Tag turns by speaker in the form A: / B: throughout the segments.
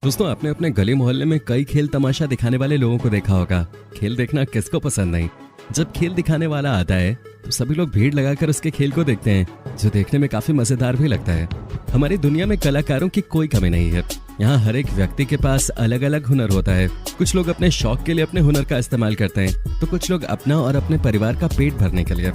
A: दोस्तों, आपने अपने गली मोहल्ले में कई खेल तमाशा दिखाने वाले लोगों को देखा होगा। खेल देखना किसको पसंद नहीं। जब खेल दिखाने वाला आता है तो सभी लोग भीड़ लगाकर उसके खेल को देखते हैं, जो देखने में काफी मजेदार भी लगता है। हमारी दुनिया में कलाकारों की कोई कमी नहीं है। यहाँ हर एक व्यक्ति के पास अलग अलग हुनर होता है। कुछ लोग अपने शौक के लिए अपने हुनर का इस्तेमाल करते हैं, तो कुछ लोग अपना और अपने परिवार का पेट भरने के लिए।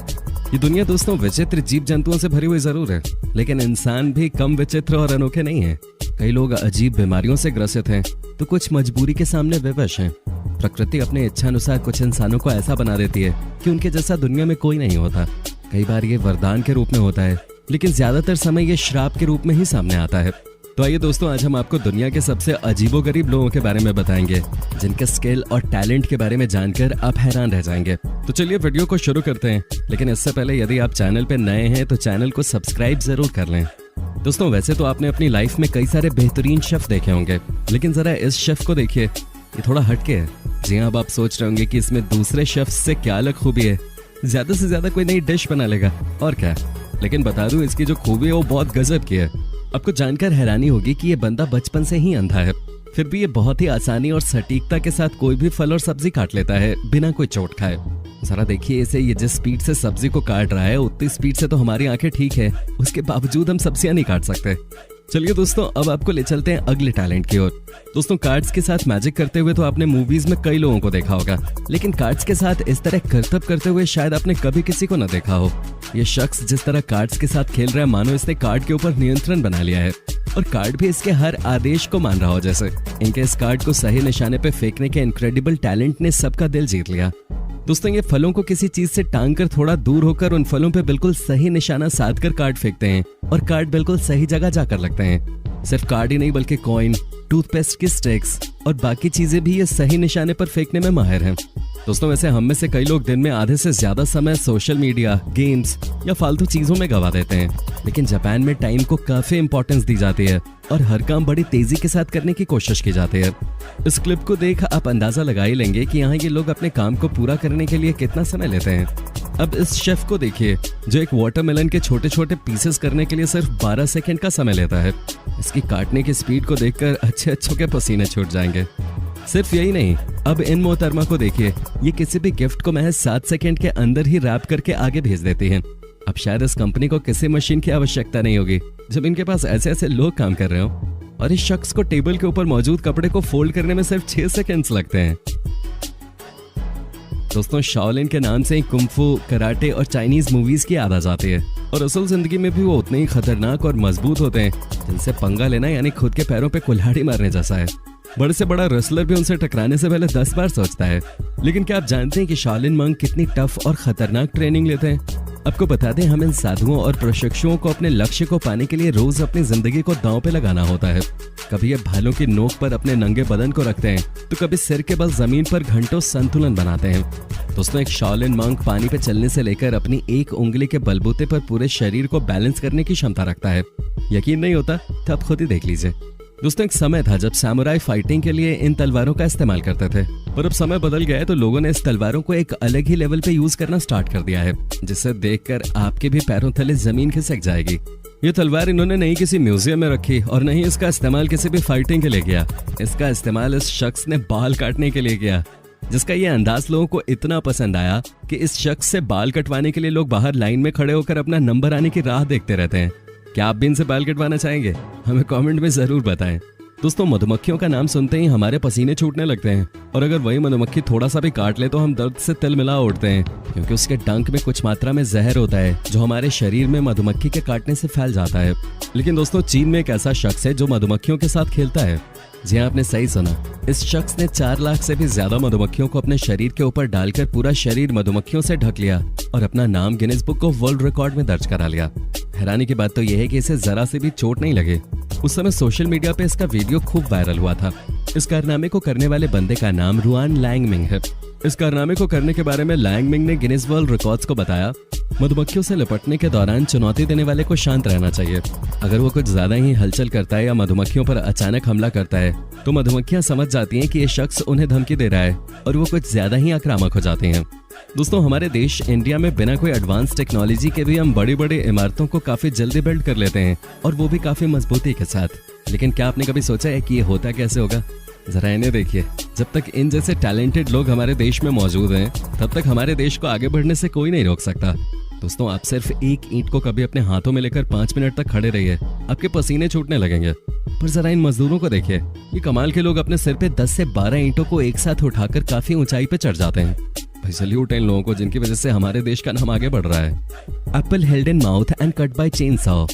A: ये दुनिया दोस्तों विचित्र जीव जंतुओं से भरी हुई जरूर है, लेकिन इंसान भी कम विचित्र और अनोखे नहीं है। कई लोग अजीब बीमारियों से ग्रसित हैं, तो कुछ मजबूरी के सामने विवश हैं। प्रकृति अपने इच्छानुसार कुछ इंसानों को ऐसा बना देती है कि उनके जैसा दुनिया में कोई नहीं होता। कई बार ये वरदान के रूप में होता है, लेकिन ज्यादातर समय ये श्राप के रूप में ही सामने आता है। तो आइए दोस्तों, आज हम आपको दुनिया के सबसे अजीबोगरीब लोगों के बारे में बताएंगे, जिनके स्किल और टैलेंट के बारे में जानकर आप हैरान रह जाएंगे। तो चलिए वीडियो को शुरू करते हैं, लेकिन इससे पहले यदि आप चैनल पे नए हैं तो चैनल को सब्सक्राइब जरूर कर लें। दोस्तों, वैसे तो आपने अपनी लाइफ में कई सारे बेहतरीन शेफ देखे होंगे, लेकिन जरा इस शेफ को देखिए, ये थोड़ा हटके है। जी हाँ, अब आप सोच रहे होंगे कि इसमें दूसरे शेफ से क्या अलग खूबी है। ज्यादा से ज्यादा कोई नई डिश बना लेगा और क्या, लेकिन बता दूं इसकी जो खूबी है वो बहुत गजब की है। आपको जानकर हैरानी होगी कि ये बंदा बचपन से ही अंधा है, फिर भी ये बहुत ही आसानी और सटीकता के साथ कोई भी फल और सब्जी काट लेता है बिना कोई चोट खाए। जरा देखिए इसे, ये जिस स्पीड से सब्जी को काट रहा है उतनी स्पीड से तो हमारी आंखें ठीक है, उसके बावजूद हम सब्जियां नहीं काट सकते। चलिए दोस्तों, अब आपको ले चलते हैं अगले टैलेंट की ओर। दोस्तों, कार्ड्स के साथ मैजिक करते हुए तो आपने मूवीज में कई लोगों को देखा होगा, लेकिन कार्ड्स के साथ इस तरह करतब करते हुए शायद आपने कभी किसी को न देखा हो। ये शख्स जिस तरह कार्ड्स के साथ खेल रहा है, मानो इसने कार्ड के ऊपर नियंत्रण बना लिया है और कार्ड भी इसके हर आदेश को मान रहा हो जैसे। इनके इस कार्ड को सही निशाने पे फेंकने के इनक्रेडिबल टैलेंट ने सबका दिल जीत लिया। दोस्तों, ये फलों को किसी चीज से टांग कर थोड़ा दूर होकर उन फलों पे बिल्कुल सही निशाना साध कर कार्ड फेंकते हैं और कार्ड बिल्कुल सही जगह जाकर लगते हैं। सिर्फ कार्ड ही नहीं बल्कि कॉइन, टूथपेस्ट की स्टिक्स और बाकी चीजें भी ये सही निशाने पर फेंकने में माहिर हैं। दोस्तों, वैसे हम में से कई लोग दिन में आधे से ज्यादा समय सोशल मीडिया, गेम्स या फालतू चीजों में गवा देते हैं, लेकिन जापान में टाइम को काफी इंपॉर्टेंस दी जाती है और हर काम बड़ी तेजी के साथ करने की कोशिश की जाती है। इस क्लिप को देख आप अंदाजा लगा ही लेंगे कि यहाँ ये लोग अपने काम को पूरा करने के लिए कितना समय लेते हैं। अब इस शेफ को देखिए, जो एक वाटरमेलन के छोटे छोटे पीसेस करने के लिए सिर्फ 12 सेकंड का समय लेता है। इसकी काटने की स्पीड को देखकर अच्छे अच्छों के पसीने छूट जाएंगे। सिर्फ यही नहीं, अब इन मोहतरमा को देखिए, ये किसी भी गिफ्ट को महज 7 सेकंड के अंदर ही रैप करके आगे भेज देती हैं। अब शायद इस कंपनी को किसी मशीन की आवश्यकता नहीं होगी जब इनके पास ऐसे ऐसे लोग काम कर रहे हो। और इस शख्स को टेबल के ऊपर मौजूद कपड़े को फोल्ड करने में सिर्फ 6 सेकंड्स लगते हैं। दोस्तों, शाओलिन के नाम से ही कुंफू, कराटे और चाइनीज मूवीज की याद आ जाती है, और असल जिंदगी में भी वो उतने ही खतरनाक और मजबूत होते हैं, जिनसे पंगा लेना यानी खुद के पैरों पे कुल्हाड़ी मारने जैसा है। बड़े से बड़ा रेसलर भी उनसे टकराने से पहले 10 बार सोचता है। लेकिन क्या आप जानते हैं कि शाओलिन मंक कितनी टफ और खतरनाक ट्रेनिंग लेते हैं? आपको बता दें, हम इन साधुओं और प्रशिक्षुओं को अपने लक्ष्य को पाने के लिए रोज अपनी जिंदगी को दांव पे लगाना होता है। कभी ये भालों की नोक पर अपने नंगे बदन को रखते हैं, तो कभी सिर के बल जमीन पर घंटों संतुलन बनाते हैं। दोस्तों, एक शाओलिन मंक पानी पे चलने से लेकर अपनी एक उंगली के बलबूते पर पूरे शरीर को बैलेंस करने की क्षमता रखता है। यकीन नहीं होता तो आप खुद ही देख लीजिए। दोस्तों, एक समय था जब सैमुराई फाइटिंग के लिए इन तलवारों का इस्तेमाल करते थे, पर अब समय बदल गया है, तो लोगों ने इस तलवारों को एक अलग ही लेवल पे यूज करना स्टार्ट कर दिया है, जिसे देखकर आपके भी पैरों तले जमीन खिसक जाएगी। ये तलवार इन्होंने नहीं किसी म्यूजियम में रखी और नहीं इसका इस्तेमाल किसी भी फाइटिंग के लिए किया। इसका इस्तेमाल इस शख्स ने बाल काटने के लिए किया, जिसका ये अंदाज लोगों को इतना पसंद आया कि इस शख्स से बाल कटवाने के लिए लोग बाहर लाइन में खड़े होकर अपना नंबर आने की राह देखते रहते हैं। क्या आप भी इनसे बाल कटवाना चाहेंगे? हमें कमेंट में जरूर बताएं। दोस्तों, मधुमक्खियों का नाम सुनते ही हमारे पसीने छूटने लगते हैं, और अगर वही मधुमक्खी थोड़ा सा भी काट ले तो हम दर्द से तिलमिला उठते हैं, क्योंकि उसके डंक में कुछ मात्रा में जहर होता है जो हमारे शरीर में मधुमक्खी के काटने से फैल जाता है। लेकिन दोस्तों, चीन में एक ऐसा शख्स है जो मधुमक्खियों के साथ खेलता है। जी हाँ, आपने सही सुना, इस शख्स ने 4 लाख से भी ज्यादा मधुमक्खियों को अपने शरीर के ऊपर डालकर पूरा शरीर मधुमक्खियों से ढक लिया और अपना नाम Guinness book of world record में दर्ज करा लिया। हैरानी की बात तो यह है कि इसे जरा से भी चोट नहीं लगे। उस समय सोशल मीडिया पे इसका वीडियो खूब वायरल हुआ था। इस कारनामे को करने वाले बंदे का नाम रुआन लैंगमिंग है। इस कारनामे को करने के बारे में लैंगमिंग ने गिनीज वर्ल्ड रिकॉर्ड्स को बताया, मधुमक्खियों से निपटने के दौरान चुनौती देने वाले को शांत रहना चाहिए। अगर वो कुछ ज्यादा ही हलचल करता है या मधुमक्खियों पर अचानक हमला करता है तो मधुमक्खियां समझ जाती हैं कि ये शख्स उन्हें धमकी दे रहा है और वो कुछ ज्यादा ही आक्रामक हो जाते हैं। दोस्तों, हमारे देश इंडिया में बिना कोई एडवांस टेक्नोलॉजी के भी हम बड़ी बड़ी इमारतों को काफी जल्दी बिल्ड कर लेते हैं, और वो भी काफी मजबूती के साथ। लेकिन क्या आपने कभी सोचा है कि ये होता कैसे होगा? जरा इन्हें देखिए। जब तक इन जैसे टैलेंटेड लोग हमारे देश में मौजूद हैं, तब तक हमारे देश को आगे बढ़ने से कोई नहीं रोक सकता। दोस्तों, आप सिर्फ एक ईंट को कभी अपने हाथों में लेकर 5 मिनट तक खड़े रहिए, आपके पसीने छूटने लगेंगे। पर जरा इन मजदूरों को देखिए, ये कमाल के लोग अपने सिर पे 10 से 12 ईंटों को एक साथ उठाकर काफी ऊंचाई पे चढ़ जाते हैं। भाई सल्यूट है इन लोगों को, जिनकी वजह से हमारे देश का नाम आगे बढ़ रहा है। Apple held in mouth and cut by chain saw.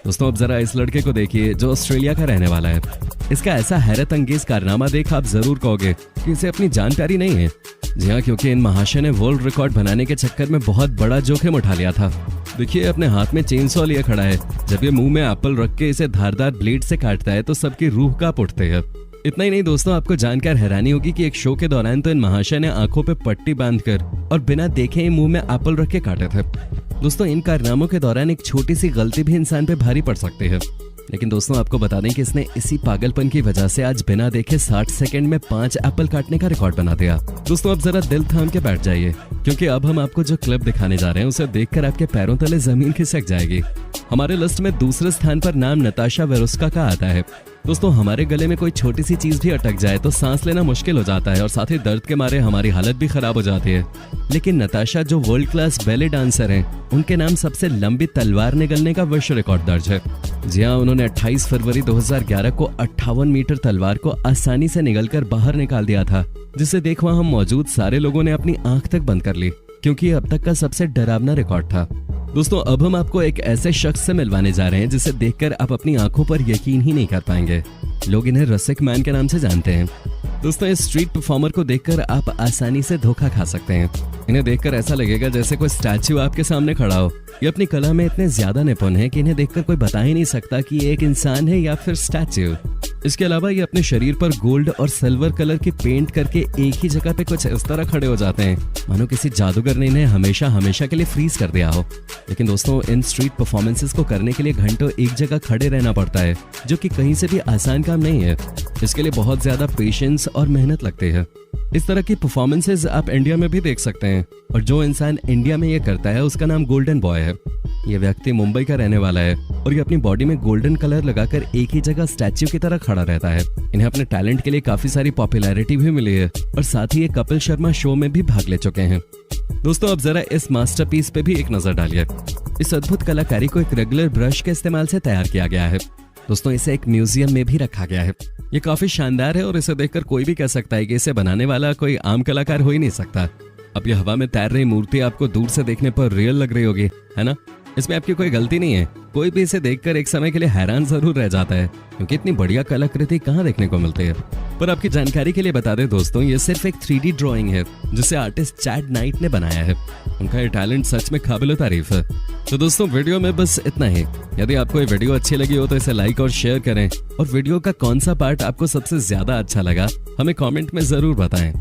A: दोस्तों, अब जरा इस लड़के को देखिए जो ऑस्ट्रेलिया का रहने वाला है। इसका ऐसा हैरत अंगेज कारनामा देख आप जरूर कहोगे कि इसे अपनी जान प्यारी नहीं है। जी हाँ, क्योंकि इन महाशय ने वर्ल्ड रिकॉर्ड बनाने के चक्कर में बहुत बड़ा जोखिम उठा लिया था। देखिए, अपने हाथ में चेन सॉ लिए खड़ा है। जब ये मुंह में एप्पल रख के इसे धारदार ब्लेड से काटता है तो सबकी रूह कांप उठती है। इतना ही नहीं दोस्तों, आपको जानकर हैरानी होगी कि एक शो के दौरान तो इन महाशय ने आंखों पे पट्टी बांधकर और बिना देखे ही मुंह में एप्पल रख के काटे थे। दोस्तों, इन कारनामों के दौरान एक छोटी सी गलती भी इंसान पे भारी पड़ सकती है। लेकिन दोस्तों, आपको बता दें कि इसने इसी पागलपन की वजह से आज बिना देखे 60 सेकंड में 5 एप्पल काटने का रिकॉर्ड बना दिया। दोस्तों, अब जरा दिल थाम के बैठ जाइए, क्योंकि अब हम आपको जो क्लिप दिखाने जा रहे हैं उसे देखकर आपके पैरों तले जमीन खिसक जाएगी। हमारे लिस्ट में दूसरे स्थान पर नाम नताशा वेरोस्का का आता है। दोस्तों, हमारे गले में कोई छोटी सी चीज भी अटक जाए तो सांस लेना मुश्किल हो जाता है और साथ ही दर्द के मारे हमारी हालत भी खराब हो जाती है। लेकिन नताशा जो वर्ल्ड क्लास बैले डांसर हैं, उनके नाम सबसे लंबी तलवार निगलने का विश्व रिकॉर्ड दर्ज है। जी हाँ, उन्होंने 28 फरवरी 2011 को 58 मीटर तलवार को आसानी से निगलकर बाहर निकाल दिया था, जिसे देख वहां हम मौजूद सारे लोगों ने अपनी आंख तक बंद कर ली, क्योंकि अब तक का सबसे डरावना रिकॉर्ड था। दोस्तों, अब हम आपको एक ऐसे शख्स से मिलवाने जा रहे हैं जिसे देखकर आप अपनी आंखों पर यकीन ही नहीं कर पाएंगे। लोग इन्हें रसिक मैन के नाम से जानते हैं। दोस्तों, इस स्ट्रीट परफॉर्मर को देखकर आप आसानी से धोखा खा सकते हैं। इन्हें देखकर ऐसा लगेगा जैसे कोई स्टैच्यू आपके सामने खड़ा हो। ये अपनी कला में इतने ज्यादा निपुण है कि इन्हें देखकर कोई बता ही नहीं सकता कि ये एक इंसान है या फिर स्टैच्यू। इसके अलावा ये अपने शरीर पर गोल्ड और सिल्वर कलर की पेंट करके एक ही जगह पे कुछ इस तरह खड़े हो जाते हैं मानो किसी जादूगर ने इन्हें हमेशा हमेशा के लिए फ्रीज कर दिया हो। लेकिन दोस्तों, इन स्ट्रीट परफॉर्मेंसेस को करने के लिए घंटों एक जगह खड़े रहना पड़ता है, जो कि कहीं से भी आसान काम नहीं है। इसके लिए बहुत ज्यादा पेशेंस और मेहनत लगती है। इस तरह की परफॉर्मेंसेस आप इंडिया में भी देख सकते हैं, और जो इंसान इंडिया में ये करता है उसका नाम गोल्डन बॉय है। ये व्यक्ति मुंबई का रहने वाला है और ये अपनी बॉडी में गोल्डन कलर लगाकर एक ही जगह स्टैच्यू की तरह खड़ा रहता है। इन्हें अपने टैलेंट के लिए काफी सारी पॉपुलैरिटी भी मिली है और साथ ही ये कपिल शर्मा शो में भी भाग ले चुके हैं। दोस्तों, अब जरा इस मास्टरपीस पे भी एक नजर डालिए। इस अद्भुत कलाकारी को एक रेगुलर ब्रश के इस्तेमाल से तैयार किया गया है। दोस्तों, इसे एक म्यूजियम में भी रखा गया है। ये काफी शानदार है और इसे देखकर कोई भी कह सकता है कि इसे बनाने वाला कोई आम कलाकार हो ही नहीं सकता। अब ये हवा में तैर रही मूर्ति आपको दूर से देखने पर रियल लग रही होगी, है ना? इसमें आपकी कोई गलती नहीं है। कोई भी इसे देखकर एक समय के लिए हैरान जरूर रह जाता है, क्योंकि इतनी बढ़िया कलाकृति कहाँ देखने को मिलती है। पर आपकी जानकारी के लिए बता दें दोस्तों, ये सिर्फ एक 3D ड्राइंग है जिसे आर्टिस्ट चैड नाइट ने बनाया है। उनका ये टैलेंट सच में काबिल तारीफ है। तो दोस्तों, वीडियो में बस इतना ही। यदि आपको ये वीडियो अच्छी लगी हो तो इसे लाइक और शेयर करें, और वीडियो का कौन सा पार्ट आपको सबसे ज्यादा अच्छा लगा हमें कमेंट में जरूर बताएं।